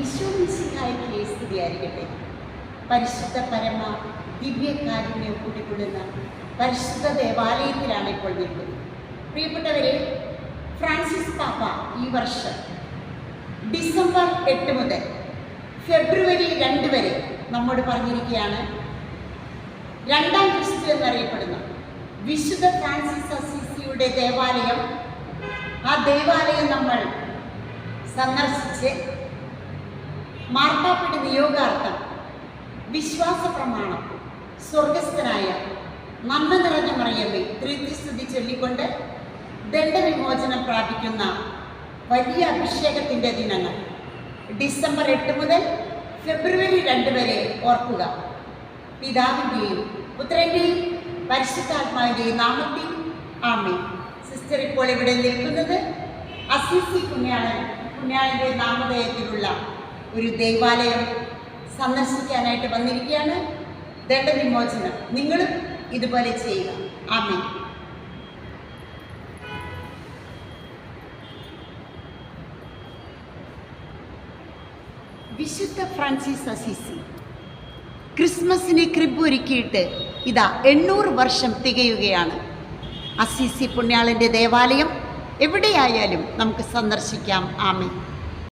ഈശോമിശിഹായ്ക്ക് സ്തുതിയായിരിക്കട്ടെ. പരിശുദ്ധ പരമ ദിവ്യകാരുണ്യം കൂടിക്കൊള്ളുന്ന പരിശുദ്ധ ദേവാലയത്തിലാണ് ഇപ്പോൾ നിൽക്കുന്നത്. പ്രിയപ്പെട്ടവരെ, ഫ്രാൻസിസ് പാപ്പ ഈ വർഷം ഡിസംബർ 8 മുതൽ ഫെബ്രുവരി 2 വരെ നമ്മോട് പറഞ്ഞിരിക്കുകയാണ്, രണ്ടാം ക്രിസ്തു എന്നറിയപ്പെടുന്ന വിശുദ്ധ ഫ്രാൻസിസ് അസീസിയുടെ ദേവാലയം, ആ ദേവാലയം നമ്മൾ സന്ദർശിച്ച് മാർപ്പാപ്പയുടെ നിയോഗാർത്ഥം വിശ്വാസ പ്രമാണം സ്വർഗസ്ഥനായ നന്മ നിറഞ്ഞ മറിയമേ ത്രിസ്തുതി ചൊല്ലിക്കൊണ്ട് ദണ്ഡവിമോചനം പ്രാപിക്കുന്ന വലിയ അഭിഷേകത്തിൻ്റെ ദിനങ്ങൾ ഡിസംബർ 8 മുതൽ ഫെബ്രുവരി 2 വരെ ഓർക്കുക. പിതാവിൻ്റെയും പുത്രൻ്റെയും പരിശുദ്ധാത്മാവിൻ്റെയും നാമത്തിൽ ആമേൻ. സിസ്റ്റർ ഇപ്പോൾ ഇവിടെ നിൽക്കുന്നത് അസീസി പുണ്യാളൻ്റെ നാമധേയത്തിലുള്ള ഒരു ദേവാലയം സന്ദർശിക്കാനായിട്ട് വന്നിരിക്കുകയാണ്. ദണ്ഡവിമോചനം നിങ്ങളും ഇതുപോലെ ചെയ്യുക. ആമേൻ. വിശുദ്ധ ഫ്രാൻസിസ് അസീസി ക്രിസ്മസിന് ക്രിബ് ഒരുക്കിയിട്ട് ഇതാ 800 വർഷം തികയുകയാണ്. അസീസി പുണ്യാളൻ്റെ ദേവാലയം എവിടെയായാലും നമുക്ക് സന്ദർശിക്കാം. ആമേൻ.